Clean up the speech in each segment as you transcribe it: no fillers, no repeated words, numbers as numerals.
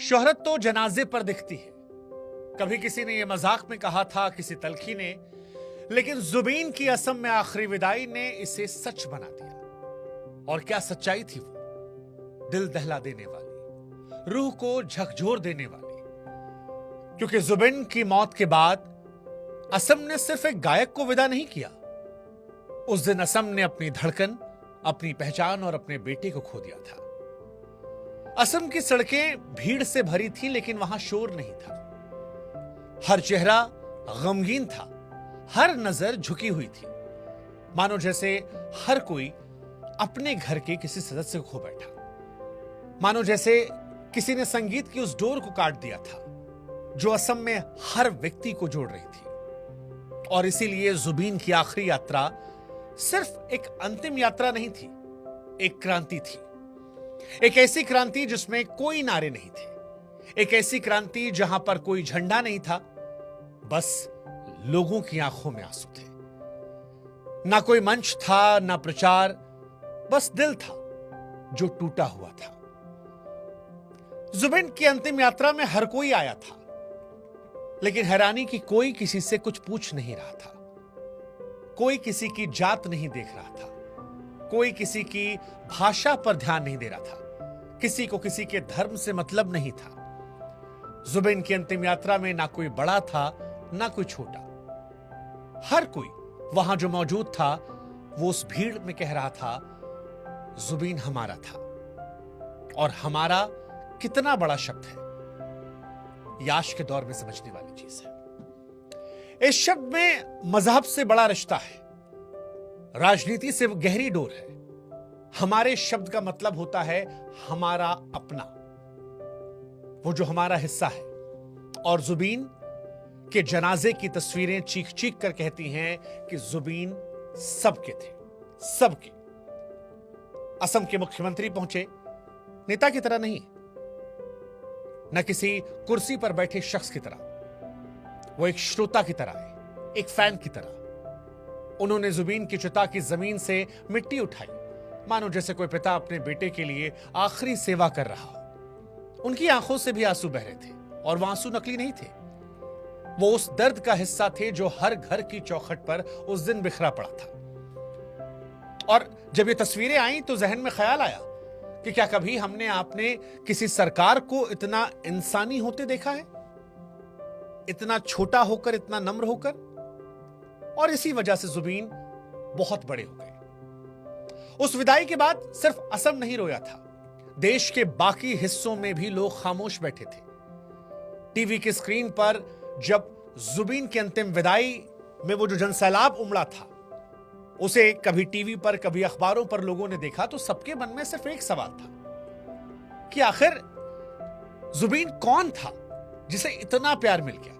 शोहरत तो जनाजे पर दिखती है। कभी किसी ने यह मजाक में कहा था, किसी तलखी ने, लेकिन जुबीन की असम में आखिरी विदाई ने इसे सच बना दिया। और क्या सच्चाई थी वो, दिल दहला देने वाली, रूह को झकझोर देने वाली। क्योंकि जुबिन की मौत के बाद असम ने सिर्फ एक गायक को विदा नहीं किया। उस दिन असम ने अपनी धड़कन, अपनी पहचान और अपने बेटे को खो दिया था। असम की सड़कें भीड़ से भरी थी, लेकिन वहां शोर नहीं था। हर चेहरा गमगीन था, हर नजर झुकी हुई थी, मानो जैसे हर कोई अपने घर के किसी सदस्य को खो बैठा। मानो जैसे किसी ने संगीत की उस डोर को काट दिया था जो असम में हर व्यक्ति को जोड़ रही थी। और इसीलिए जुबीन की आखिरी यात्रा सिर्फ एक अंतिम यात्रा नहीं थी, एक क्रांति थी। एक ऐसी क्रांति जिसमें कोई नारे नहीं थे, एक ऐसी क्रांति जहां पर कोई झंडा नहीं था, बस लोगों की आंखों में आंसू थे। ना कोई मंच था, ना प्रचार, बस दिल था जो टूटा हुआ था। जुबिन की अंतिम यात्रा में हर कोई आया था, लेकिन हैरानी की कोई किसी से कुछ पूछ नहीं रहा था। कोई किसी की जात नहीं देख रहा था, कोई किसी की भाषा पर ध्यान नहीं दे रहा था, किसी को किसी के धर्म से मतलब नहीं था। जुबिन की अंतिम यात्रा में ना कोई बड़ा था, ना कोई छोटा। हर कोई वहां जो मौजूद था वो उस भीड़ में कह रहा था, जुबिन हमारा था। और हमारा कितना बड़ा शब्द है, यह आज के दौर में समझने वाली चीज है। इस शब्द में मजहब से बड़ा रिश्ता है, राजनीति से गहरी डोर है। हमारे शब्द का मतलब होता है हमारा अपना, वो जो हमारा हिस्सा है। और जुबीन के जनाजे की तस्वीरें चीख चीख कर कहती हैं कि जुबीन सबके थे, सबके। असम के मुख्यमंत्री पहुंचे, नेता की तरह नहीं, न किसी कुर्सी पर बैठे शख्स की तरह, वो एक श्रोता की तरह है, एक फैन की तरह। उन्होंने जुबीन की चिता की जमीन से मिट्टी उठाई, मानो जैसे कोई पिता अपने बेटे के लिए आखिरी सेवा कर रहा हो। उनकी आंखों से भी आंसू बह रहे थे, और वो आंसू नकली नहीं थे। वो उस दर्द का हिस्सा थे जो हर घर की चौखट पर उस दिन बिखरा पड़ा था। और जब ये तस्वीरें आई तो जहन में ख्याल आया कि क्या कभी हमने आपने किसी सरकार को इतना इंसानी होते देखा है, इतना छोटा होकर, इतना नम्र होकर। और इसी वजह से जुबीन बहुत बड़े हो गए। उस विदाई के बाद सिर्फ असम नहीं रोया था, देश के बाकी हिस्सों में भी लोग खामोश बैठे थे। टीवी की स्क्रीन पर जब जुबीन की अंतिम विदाई में वो जो जनसैलाब उमड़ा था, उसे कभी टीवी पर, कभी अखबारों पर लोगों ने देखा, तो सबके मन में सिर्फ एक सवाल था कि आखिर जुबीन कौन था जिसे इतना प्यार मिल गया।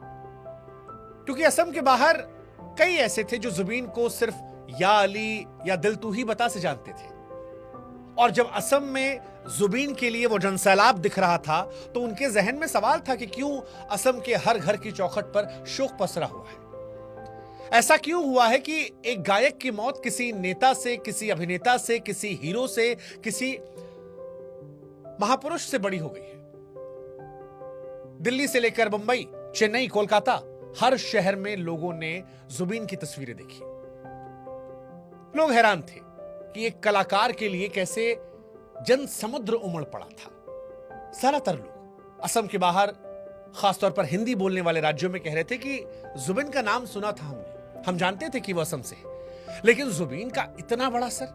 क्योंकि असम के बाहर कई ऐसे थे जो जुबीन को सिर्फ या अली या दिल तू ही बता से जानते थे। और जब असम में जुबीन के लिए वो जनसैलाब दिख रहा था तो उनके जहन में सवाल था कि क्यों असम के हर घर की चौखट पर शोक पसरा हुआ है। ऐसा क्यों हुआ है कि एक गायक की मौत किसी नेता से, किसी अभिनेता से, किसी हीरो से, किसी महापुरुष से बड़ी हो गई है। दिल्ली से लेकर मुंबई, चेन्नई, कोलकाता, हर शहर में लोगों ने जुबीन की तस्वीरें देखी। लोग हैरान थे कि एक कलाकार के लिए कैसे जन समुद्र उमड़ पड़ा था। ज्यादातर लोग असम के बाहर, खासतौर पर हिंदी बोलने वाले राज्यों में कह रहे थे कि जुबीन का नाम सुना था हमने, हम जानते थे कि वह असम से है, लेकिन जुबीन का इतना बड़ा असर।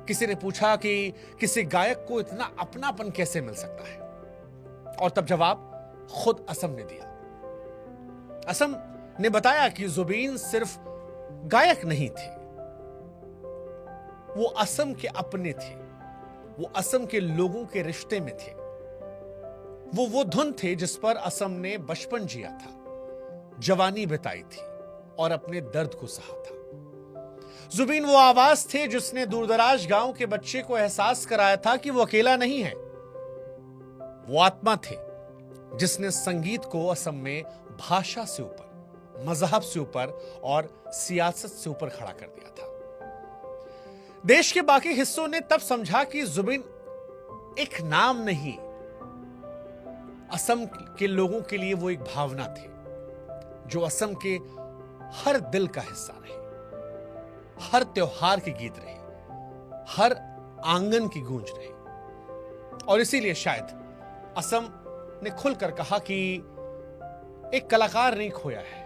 किसी ने पूछा कि किसी गायक को इतना अपनापन कैसे मिल सकता है, और तब जवाब खुद असम ने दिया। असम ने बताया कि जुबीन सिर्फ गायक नहीं थे, वो असम के अपने थे, वो असम के लोगों के रिश्ते में थे। वो धुन थे जिस पर असम ने बचपन जिया था, जवानी बिताई थी और अपने दर्द को सहा था। जुबीन वो आवाज थे जिसने दूरदराज गांव के बच्चे को एहसास कराया था कि वो अकेला नहीं है। वो आत्मा थे जिसने संगीत को असम में भाषा से ऊपर, मजहब से ऊपर और सियासत से ऊपर खड़ा कर दिया था। देश के बाकी हिस्सों ने तब समझा कि जुबीन एक नाम नहीं, असम के लोगों के लिए वो एक भावना थी जो असम के हर दिल का हिस्सा रही, हर त्योहार की गीत रही, हर आंगन की गूंज रही। और इसीलिए शायद असम ने खुलकर कहा कि एक कलाकार नहीं खोया है,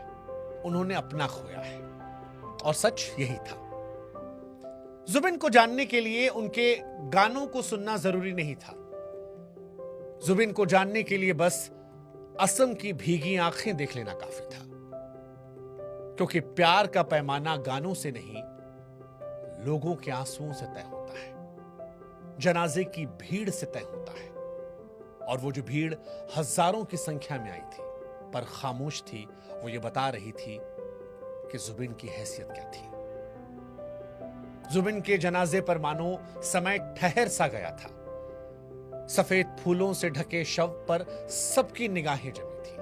उन्होंने अपना खोया है। और सच यही था। जुबिन को जानने के लिए उनके गानों को सुनना जरूरी नहीं था। जुबिन को जानने के लिए बस असम की भीगी आंखें देख लेना काफी था, क्योंकि प्यार का पैमाना गानों से नहीं, लोगों के आंसुओं से तय होता है, जनाजे की भीड़ से तय होता है। और वो जो भीड़ हजारों की संख्या में आई थी पर खामोश थी, वो ये बता रही थी कि जुबिन की हैसियत क्या थी। जुबिन के जनाजे पर मानो समय ठहर सा गया था। सफेद फूलों से ढके शव पर सबकी निगाहें जमी थी।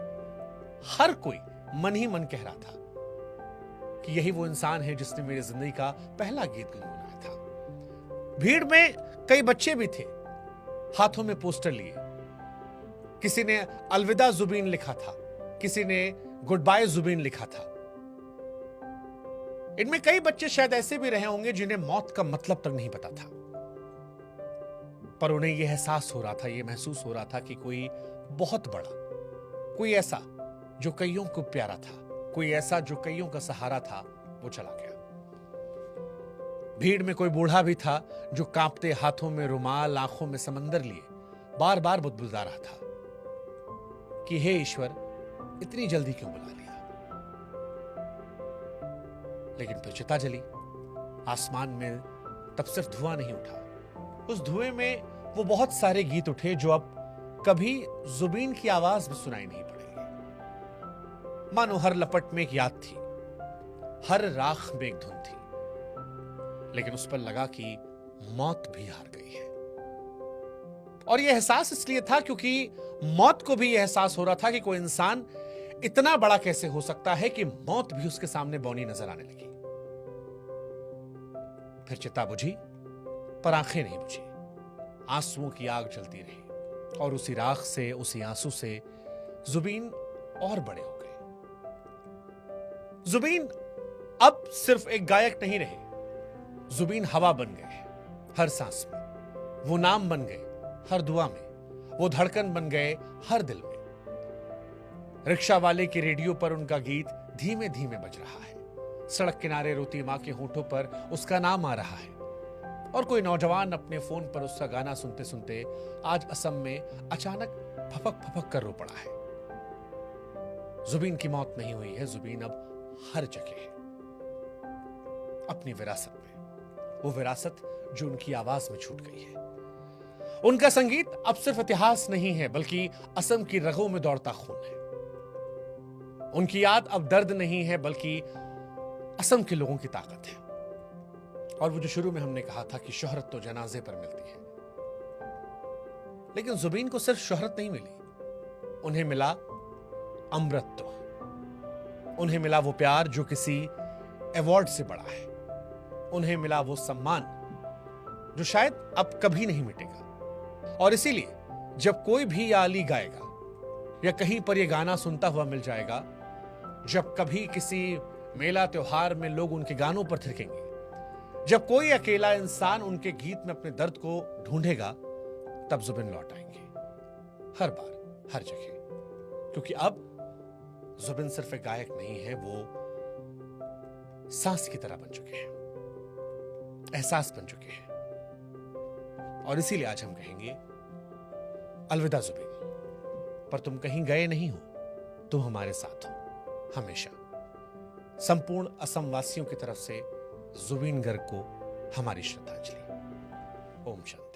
हर कोई मन ही मन कह रहा था कि यही वो इंसान है जिसने मेरी जिंदगी का पहला गीत गुनगुनाया था। भीड़ में कई बच्चे भी थे, हाथों में पोस्टर लिए। किसी ने अलविदा जुबिन लिखा था, किसी ने गुड बाय जुबिन लिखा था। इनमें कई बच्चे शायद ऐसे भी रहे होंगे जिन्हें मौत का मतलब तक नहीं पता था, पर उन्हें यह एहसास हो रहा था, यह महसूस हो रहा था कि कोई बहुत बड़ा, कोई ऐसा जो कईयों को प्यारा था, कोई ऐसा जो कईयों का सहारा था, वो चला गया। भीड़ में कोई बूढ़ा भी था जो कांपते हाथों में रुमाल, आंखों में समंदर लिए बार बार बुदबुदा रहा था कि हे ईश्वर, इतनी जल्दी क्यों बुला लिया। लेकिन फिर चिता जली। आसमान में तब सिर्फ धुआं नहीं उठा, उस धुएं में वो बहुत सारे गीत उठे जो अब कभी जुबिन की आवाज में सुनाई नहीं पड़ेंगे। मानो हर लपट में एक याद थी, हर राख में एक धुन थी, लेकिन उस पर लगा कि मौत भी हार गई है। और यह एहसास इसलिए था क्योंकि मौत को भी यह एहसास हो रहा था कि कोई इंसान इतना बड़ा कैसे हो सकता है कि मौत भी उसके सामने बौनी नजर आने लगी। फिर चिता बुझी, पर आंखें नहीं बुझी। आंसुओं की आग जलती रही और उसी राख से, उसी आंसू से जुबिन और बड़े हो गए। जुबिन अब सिर्फ एक गायक नहीं रहे, जुबिन हवा बन गए हर सांस में, वो नाम बन गए हर दुआ में, वो धड़कन बन गए हर दिल में। रिक्शा वाले के रेडियो पर उनका गीत धीमे धीमे बज रहा है, सड़क किनारे रोती मां के होठों पर उसका नाम आ रहा है, और कोई नौजवान अपने फोन पर उसका गाना सुनते सुनते आज असम में अचानक फपक फपक कर रो पड़ा है। जुबिन की मौत नहीं हुई है, जुबिन अब हर जगह है, अपनी विरासत में, वो विरासत जो उनकी आवाज में छूट गई है। उनका संगीत अब सिर्फ इतिहास नहीं है, बल्कि असम की रगों में दौड़ता खून है। उनकी याद अब दर्द नहीं है, बल्कि असम के लोगों की ताकत है। और वो जो शुरू में हमने कहा था कि शोहरत तो जनाजे पर मिलती है, लेकिन जुबिन को सिर्फ शोहरत नहीं मिली, उन्हें मिला अमृत। उन्हें मिला वो प्यार जो किसी अवार्ड से बड़ा है, उन्हें मिला वो सम्मान जो शायद अब कभी नहीं मिटेगा। और इसीलिए जब कोई भी आली गाएगा या कहीं पर यह गाना सुनता हुआ मिल जाएगा, जब कभी किसी मेला त्योहार में लोग उनके गानों पर थिरकेंगे, जब कोई अकेला इंसान उनके गीत में अपने दर्द को ढूंढेगा, तब जुबिन लौट आएंगे, हर बार, हर जगह। क्योंकि अब जुबिन सिर्फ एक गायक नहीं है, वो सांस की तरह बन चुके हैं, एहसास बन चुके हैं। और इसीलिए आज हम कहेंगे, अलविदा जुबिन, पर तुम कहीं गए नहीं हो, तुम हमारे साथ हो हमेशा। संपूर्ण असम वासियों की तरफ से जुबिन गर्ग को हमारी श्रद्धांजलि। ओम शांति।